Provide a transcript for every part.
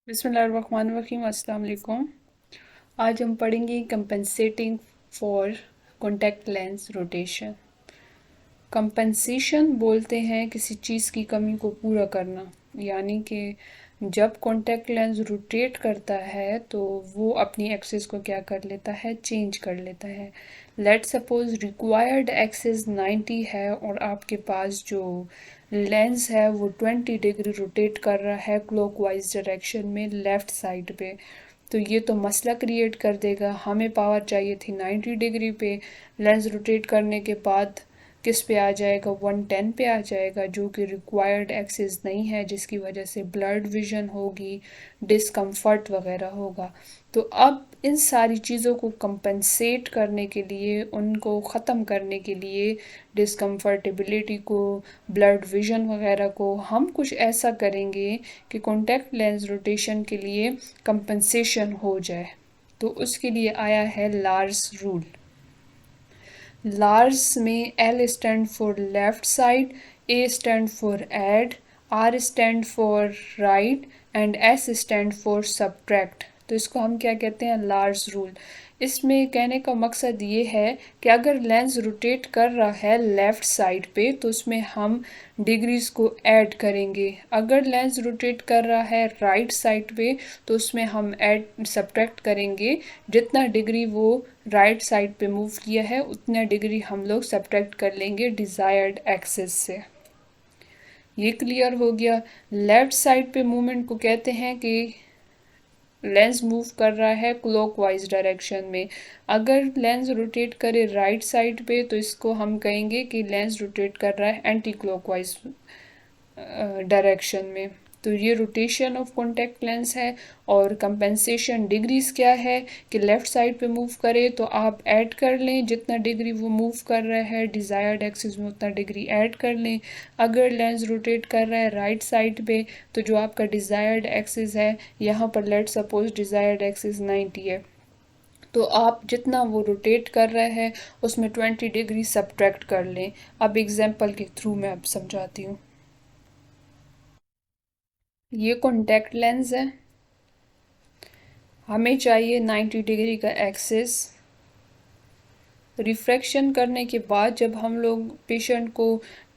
बिस्मिल्लाहिर्रहमानिर्रहीम, अस्सलाम वालेकुम। आज हम पढ़ेंगे compensating for contact lens rotation. Compensation बोलते हैं किसी चीज़ की कमी को पूरा करना, यानी कि जब कॉन्टैक्ट लेंस रोटेट करता है तो वो अपनी एक्सिस को क्या कर लेता है, चेंज कर लेता है। लेट सपोज रिक्वायर्ड एक्सिस 90 है और आपके पास जो लेंस है वो 20 डिग्री रोटेट कर रहा है क्लॉकवाइज डायरेक्शन में लेफ़्ट साइड पे। तो ये तो मसला क्रिएट कर देगा। हमें पावर चाहिए थी 90 डिग्री पे, लेंस रोटेट करने के बाद किस पे आ जाएगा, 110 पे आ जाएगा, जो कि रिक्वायर्ड एक्सिस नहीं है, जिसकी वजह से ब्लर्ड विजन होगी, डिस्कम्फर्ट वगैरह होगा। तो अब इन सारी चीज़ों को कंपनसेट करने के लिए, उनको ख़त्म करने के लिए, डिस्कम्फर्टेबिलिटी को, ब्लर्ड विजन वगैरह को, हम कुछ ऐसा करेंगे कि कॉन्टैक्ट लेंस रोटेशन के लिए कंपनसेशन हो जाए। तो उसके लिए आया है लार्स रूल। लार्स में L stand for left side, A stand for add, R stand for right and S stand for subtract. तो इसको हम क्या कहते हैं, लार्स रूल। इसमें कहने का मकसद ये है कि अगर लेंस रोटेट कर रहा है लेफ़्ट साइड पे तो उसमें हम डिग्रीज को ऐड करेंगे। अगर लेंस रोटेट कर रहा है राइट साइड पे तो उसमें हम ऐड सब्ट्रैक्ट करेंगे। जितना डिग्री वो राइट साइड पे मूव किया है उतना डिग्री हम लोग सब्ट्रैक्ट कर लेंगे डिज़ायर्ड एक्सिस से। ये क्लियर हो गया। लेफ्ट साइड पे मूवमेंट को कहते हैं कि लेंस मूव कर रहा है क्लॉकवाइज डायरेक्शन में। अगर लेंस रोटेट करे राइट साइड पे तो इसको हम कहेंगे कि लेंस रोटेट कर रहा है एंटी क्लॉकवाइज डायरेक्शन में। तो ये रोटेशन ऑफ कॉन्टैक्ट लेंस है। और कंपेंसेशन डिग्रीज क्या है कि लेफ़्ट साइड पे मूव करे तो आप ऐड कर लें, जितना डिग्री वो मूव कर रहा है डिज़ायर्ड एक्सिस में उतना डिग्री ऐड कर लें। अगर लेंस रोटेट कर रहा है राइट साइड पे तो जो आपका डिज़ायर्ड एक्सिस है, यहाँ पर लेट सपोज डिज़ायर्ड एक्सिस 90 है, तो आप जितना वो रोटेट कर रहे हैं उसमें 20 डिग्री सब्ट्रैक्ट कर लें। अब एग्जांपल के थ्रू मैं अब समझाती हूँ। ये कॉन्टैक्ट लेंस है, हमें चाहिए 90 डिग्री का एक्सिस। रिफ्रैक्शन करने के बाद जब हम लोग पेशेंट को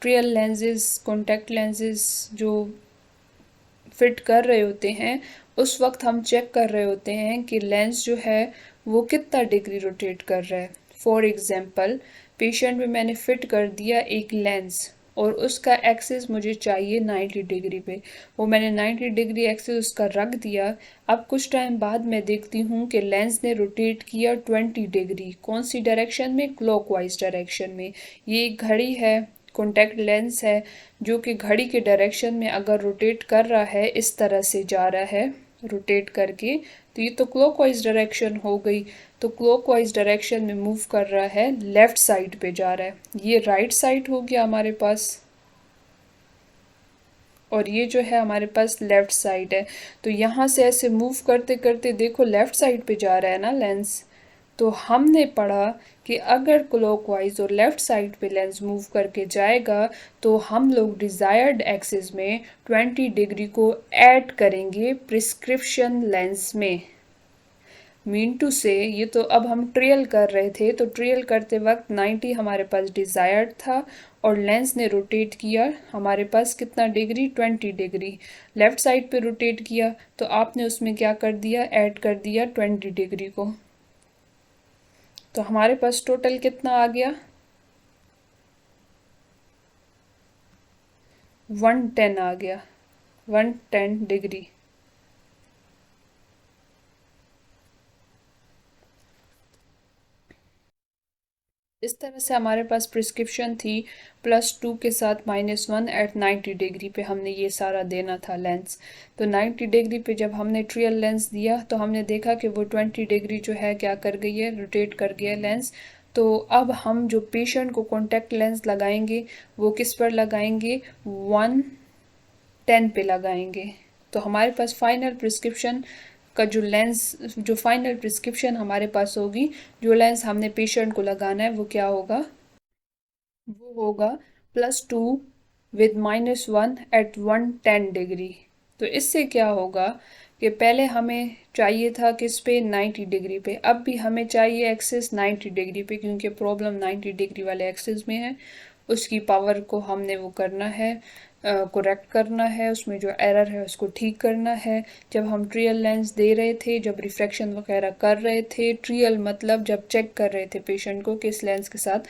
ट्रियल लेंसेज, कॉन्टैक्ट लेंसेज जो फिट कर रहे होते हैं, उस वक्त हम चेक कर रहे होते हैं कि लेंस जो है वो कितना डिग्री रोटेट कर रहा है। फॉर एग्ज़ाम्पल, पेशेंट में मैंने फ़िट कर दिया एक लेंस और उसका एक्सिस मुझे चाहिए 90 डिग्री पे। वो मैंने 90 डिग्री एक्सिस उसका रख दिया। अब कुछ टाइम बाद मैं देखती हूँ कि लेंस ने रोटेट किया 20 डिग्री। कौन सी डायरेक्शन में? क्लॉकवाइज डायरेक्शन में। ये एक घड़ी है, कॉन्टैक्ट लेंस है, जो कि घड़ी के डायरेक्शन में अगर रोटेट कर रहा है, इस तरह से जा रहा है रोटेट करके, तो ये तो क्लॉकवाइज डायरेक्शन हो गई। तो क्लॉकवाइज डायरेक्शन में मूव कर रहा है, लेफ्ट साइड पे जा रहा है। ये राइट साइड हो गया हमारे पास, और ये जो है हमारे पास लेफ्ट साइड है। तो यहाँ से ऐसे मूव करते करते देखो लेफ्ट साइड पे जा रहा है ना लेंस। तो हमने पढ़ा कि अगर क्लॉकवाइज और लेफ्ट साइड पे लेंस मूव करके जाएगा तो हम लोग डिज़ायर्ड एक्सिस में 20 डिग्री को ऐड करेंगे प्रिस्क्रिप्शन लेंस में। मीन टू से, ये तो अब हम ट्रियल कर रहे थे, तो ट्रियल करते वक्त 90 हमारे पास डिज़ायर्ड था और लेंस ने रोटेट किया हमारे पास कितना डिग्री, 20 डिग्री। लेफ़्ट साइड पे रोटेट किया तो आपने उसमें क्या कर दिया, ऐड कर दिया 20 डिग्री को। तो हमारे पास टोटल कितना आ गया, 110 आ गया, 110 डिग्री। इस तरह से हमारे पास प्रिस्क्रिप्शन थी, +2 के साथ -1 एट 90 डिग्री पे हमने ये सारा देना था लेंस। तो 90 डिग्री पे जब हमने ट्रियल लेंस दिया तो हमने देखा कि वो 20 डिग्री जो है क्या कर गई है, रोटेट कर गया लेंस। तो अब हम जो पेशेंट को कॉन्टैक्ट लेंस लगाएंगे वो किस पर लगाएंगे, 110 पे लगाएंगे। तो हमारे पास फाइनल प्रिस्क्रिप्शन का जो लेंस, जो फाइनल प्रिस्क्रिप्शन हमारे पास होगी, जो लेंस हमने पेशेंट को लगाना है वो क्या होगा, वो होगा +2 विद -1 एट 110 डिग्री। तो इससे क्या होगा कि पहले हमें चाहिए था किस पे 90 डिग्री पे, अब भी हमें चाहिए एक्सिस 90 डिग्री पे, क्योंकि प्रॉब्लम 90 डिग्री वाले एक्सिस में है। उसकी पावर को हमने वो करना है, करेक्ट करना है, उसमें जो एरर है उसको ठीक करना है। जब हम ट्रियल लेंस दे रहे थे, जब रिफ्रैक्शन वगैरह कर रहे थे, ट्रियल मतलब जब चेक कर रहे थे पेशेंट को कि इस लेंस के साथ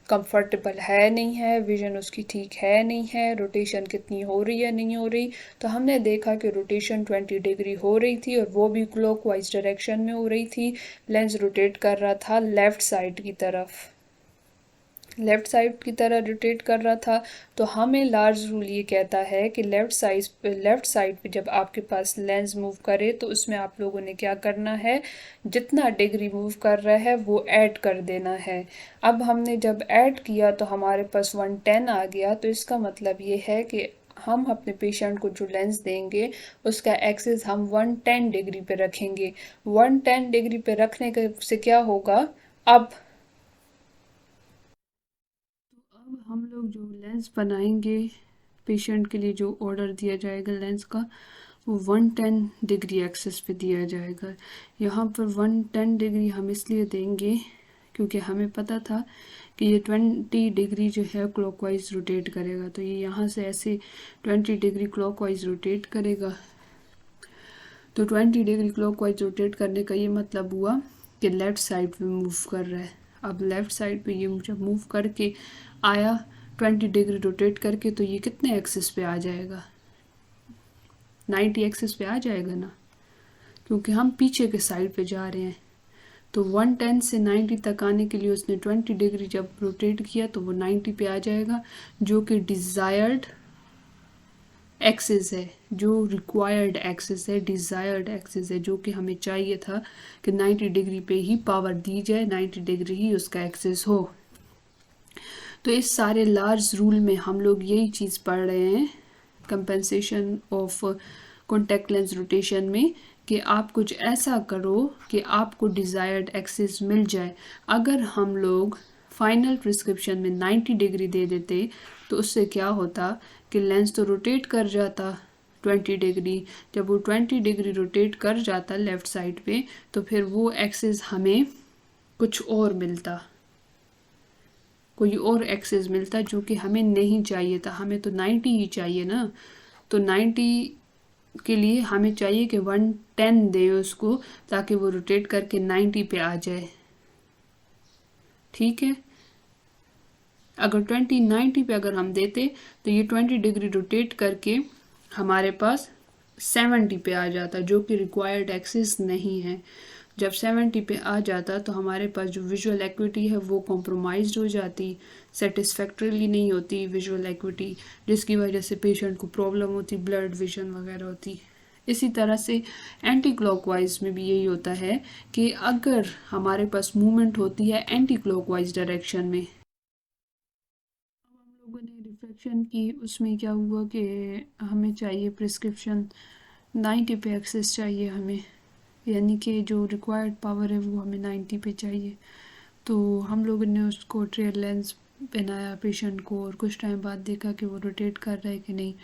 कंफर्टेबल है नहीं है, विजन उसकी ठीक है नहीं है, रोटेशन कितनी हो रही है नहीं हो रही, तो हमने देखा कि रोटेशन 20 डिग्री हो रही थी और वो भी क्लॉकवाइज डायरेक्शन में हो रही थी। लेंस रोटेट कर रहा था लेफ्ट साइड की तरफ, लेफ्ट साइड की तरह रोटेट कर रहा था। तो हमें लार्ज रूल ये कहता है कि लेफ्ट साइड पे जब आपके पास लेंस मूव करे तो उसमें आप लोगों ने क्या करना है, जितना डिग्री मूव कर रहा है वो ऐड कर देना है। अब हमने जब ऐड किया तो हमारे पास 110 आ गया, तो इसका मतलब ये है कि हम अपने पेशेंट को जो लेंस देंगे उसका एक्सिस हम 110 डिग्री पे रखेंगे। 110 डिग्री पे रखने से क्या होगा, अब हम लोग जो लेंस बनाएंगे पेशेंट के लिए, जो ऑर्डर दिया जाएगा लेंस का, वो 110 डिग्री एक्सिस पे दिया जाएगा। यहाँ पर 110 डिग्री हम इसलिए देंगे क्योंकि हमें पता था कि ये 20 डिग्री जो है क्लॉकवाइज रोटेट करेगा, तो ये यहाँ से ऐसे 20 डिग्री क्लॉकवाइज रोटेट करेगा। तो 20 डिग्री क्लॉकवाइज रोटेट करने का ये मतलब हुआ कि लेफ़्ट साइड पे मूव कर रहा है। अब लेफ़्ट साइड पे ये जब मूव करके आया 20 डिग्री रोटेट करके, तो ये कितने एक्सिस पे आ जाएगा, 90 एक्सिस पे आ जाएगा ना, क्योंकि हम पीछे के साइड पे जा रहे हैं। तो 110 से 90 तक आने के लिए उसने 20 डिग्री जब रोटेट किया तो वो 90 पे आ जाएगा, जो कि डिज़ायर्ड एक्सिस है, जो रिक्वायर्ड एक्सिस है, डिज़ायर्ड एक्सिस है, जो कि हमें चाहिए था कि 90 डिग्री पे ही पावर दी जाए, 90 डिग्री ही उसका एक्सिस हो। तो इस सारे लार्ज रूल में हम लोग यही चीज़ पढ़ रहे हैं compensation of contact lens rotation में, कि आप कुछ ऐसा करो कि आपको डिज़ायर्ड एक्सिस मिल जाए। अगर हम लोग फाइनल प्रिस्क्रिप्शन में 90 डिग्री दे देते तो उससे क्या होता कि लेंस तो रोटेट कर जाता 20 डिग्री। जब वो 20 डिग्री रोटेट कर जाता लेफ़्ट साइड पे, तो फिर वो एक्सिस हमें कुछ और मिलता, कोई और एक्सिस मिलता जो कि हमें नहीं चाहिए था। हमें तो 90 ही चाहिए ना, तो 90 के लिए हमें चाहिए कि 110 दे उसको, ताकि वो रोटेट करके 90 पे आ जाए। ठीक है, अगर 90 पे अगर हम देते तो ये 20 डिग्री रोटेट करके हमारे पास 70 पे आ जाता, जो कि रिक्वायर्ड एक्सिस नहीं है। जब 70 पे आ जाता तो हमारे पास जो विजुअल एक्विटी है वो कॉम्प्रोमाइज़ हो जाती, सेटिस्फैक्ट्रीली नहीं होती विजुअल एक्विटी, जिसकी वजह से पेशेंट को प्रॉब्लम होती, ब्लड विजन वगैरह होती। इसी तरह से एंटी क्लॉकवाइज में भी यही होता है कि अगर हमारे पास मूवमेंट होती है एंटी क्लॉकवाइज डायरेक्शन में, हम लोगों ने रिफ्रैक्शन की, उसमें क्या हुआ कि हमें चाहिए प्रिस्क्रिप्शन 90 पे एक्सेस चाहिए हमें, यानी कि जो रिक्वायर्ड पावर है वो हमें 90 पे चाहिए। तो हम लोगों ने उसको ट्रेल लेंस पहनाया पेशेंट को और कुछ टाइम बाद देखा कि वो रोटेट कर रहा है कि नहीं।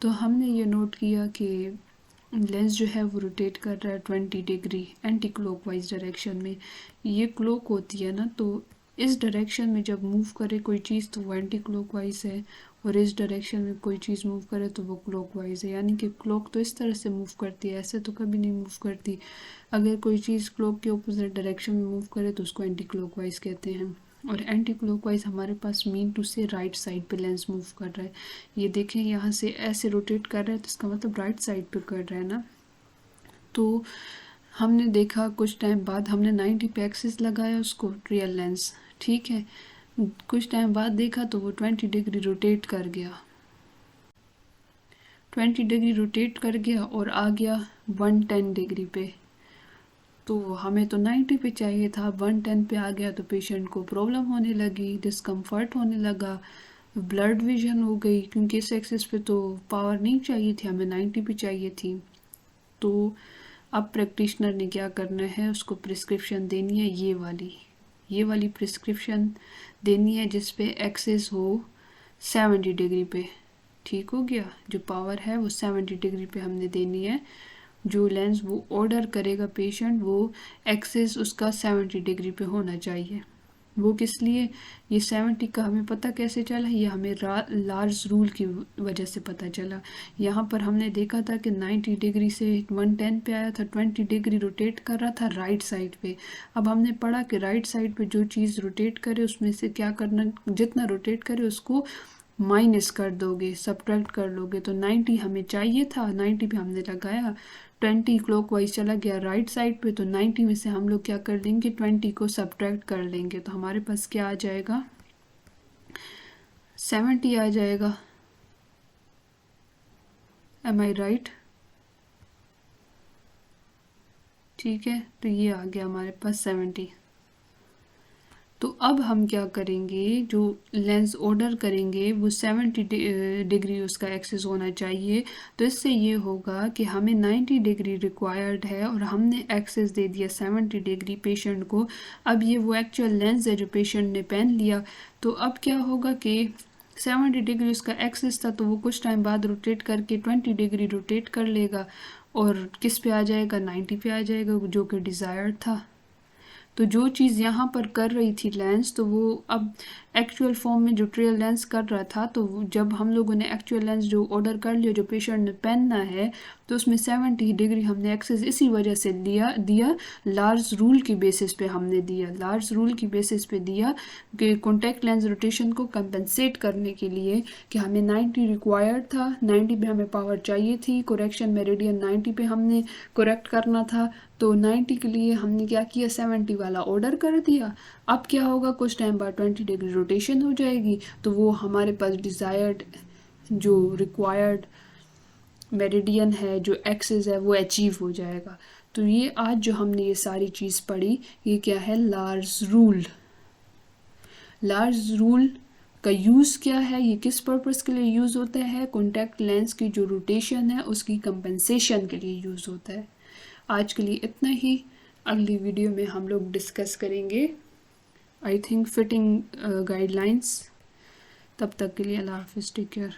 तो हमने ये नोट किया कि लेंस जो है वो रोटेट कर रहा है 20 डिग्री एंटी क्लॉकवाइज डायरेक्शन में। ये क्लॉक होती है ना, तो इस डायरेक्शन में जब मूव करे कोई चीज़ तो वो एंटी क्लॉकवाइज है, और इस डायरेक्शन में कोई चीज़ मूव करे तो वो क्लॉकवाइज है। यानी कि क्लॉक तो इस तरह से मूव करती है, ऐसे तो कभी नहीं मूव करती। अगर कोई चीज़ क्लॉक के ऑपोजिट डायरेक्शन में मूव करे तो उसको एंटी क्लॉकवाइज कहते हैं। और एंटी क्लॉकवाइज हमारे पास मीन टू से राइट साइड पे लेंस मूव कर रहा है। ये देखें, यहाँ से ऐसे रोटेट कर रहा है तो इसका मतलब राइट साइड पे कर रहा है ना। तो हमने देखा कुछ टाइम बाद, हमने 90 पे एक्सिस लगाया उसको रियल लेंस, ठीक है। कुछ टाइम बाद देखा तो वो 20 डिग्री रोटेट कर गया, 20 डिग्री रोटेट कर गया और आ गया 110 डिग्री पे। तो हमें तो 90 पे चाहिए था, 110 पे आ गया तो पेशेंट को प्रॉब्लम होने लगी, डिस्कम्फर्ट होने लगा, ब्लड विजन हो गई, क्योंकि इस एक्सिस पे तो पावर नहीं चाहिए थी, हमें 90 पे चाहिए थी। तो अब प्रैक्टिशनर ने क्या करना है, उसको प्रिस्क्रिप्शन देनी है ये वाली प्रिस्क्रिप्शन देनी है जिस पे एक्सेस हो 70 डिग्री पे। ठीक हो गया, जो पावर है वो 70 डिग्री पे हमने देनी है जो लेंस वो ऑर्डर करेगा पेशेंट, वो एक्सेस उसका 70 डिग्री पे होना चाहिए। वो किस लिए, ये 70 का हमें पता कैसे चला, ये हमें लार्ज रूल की वजह से पता चला। यहाँ पर हमने देखा था कि 90 डिग्री से 110 पे आया था, 20 डिग्री रोटेट कर रहा था राइट साइड पे। अब हमने पढ़ा कि राइट साइड पे जो चीज़ रोटेट करे उसमें से क्या करना, जितना रोटेट करे उसको माइनस कर दोगे, सब्ट्रैक्ट कर लोगे। तो 90 हमें चाहिए था, 90 पे हमने लगाया, 20 क्लॉकवाइज चला गया राइट साइड पे, तो 90 में से हम लोग क्या कर लेंगे, 20 को सब्ट्रैक्ट कर लेंगे, तो हमारे पास क्या आ जाएगा, 70 आ जाएगा। एम आई राइट? ठीक है, तो ये आ गया हमारे पास 70। तो अब हम क्या करेंगे, जो लेंस ऑर्डर करेंगे वो 70 डिग्री उसका एक्सेस होना चाहिए। तो इससे ये होगा कि हमें 90 डिग्री रिक्वायर्ड है और हमने एक्सेस दे दिया 70 डिग्री पेशेंट को। अब ये वो एक्चुअल लेंस है जो पेशेंट ने पहन लिया। तो अब क्या होगा कि 70 डिग्री उसका एक्सेस था, तो वो कुछ टाइम बाद रोटेट करके 20 डिग्री रोटेट कर लेगा और किस पे आ जाएगा, 90 पे आ जाएगा, जो कि डिज़ायर्ड था। तो जो चीज़ यहाँ पर कर रही थी लेंस, तो वो अब एक्चुअल फॉर्म में जो ट्रेल लेंस कर रहा था, तो जब हम लोगों ने एक्चुअल लेंस जो ऑर्डर कर लिया, जो पेशेंट ने पहनना है, तो उसमें 70 डिग्री हमने एक्सेस इसी वजह से दिया लार्ज रूल की बेसिस पे हमने दिया, लार्ज रूल की बेसिस पे दिया कि कॉन्टैक्ट लेंस रोटेशन को कंपनसेट करने के लिए, कि हमें 90 रिक्वायर्ड था, 90 पे हमें पावर चाहिए थी, करेक्शन मेरिडियन 90 पे हमने करेक्ट करना था, तो 90 के लिए हमने क्या किया, 70 वाला ऑर्डर कर दिया। अब क्या होगा, कुछ टाइम बाद 20 डिग्री रोटेशन हो जाएगी, तो वो हमारे पास डिज़ायर्ड जो रिक्वायर्ड मेरिडियन है, जो एक्सेस है, वो अचीव हो जाएगा। तो ये आज जो हमने ये सारी चीज़ पढ़ी, ये क्या है, लार्ज रूल। लार्ज रूल का यूज़ क्या है, ये किस पर्पस के लिए यूज़ होता है, कॉन्टैक्ट लेंस की जो रोटेशन है उसकी कंपनसेशन के लिए यूज़ होता है। आज के लिए इतना ही, अगली वीडियो में हम लोग डिस्कस करेंगे आई थिंक फिटिंग गाइडलाइंस। तब तक के लिए अल्लाह हाफिज़, टेक केयर।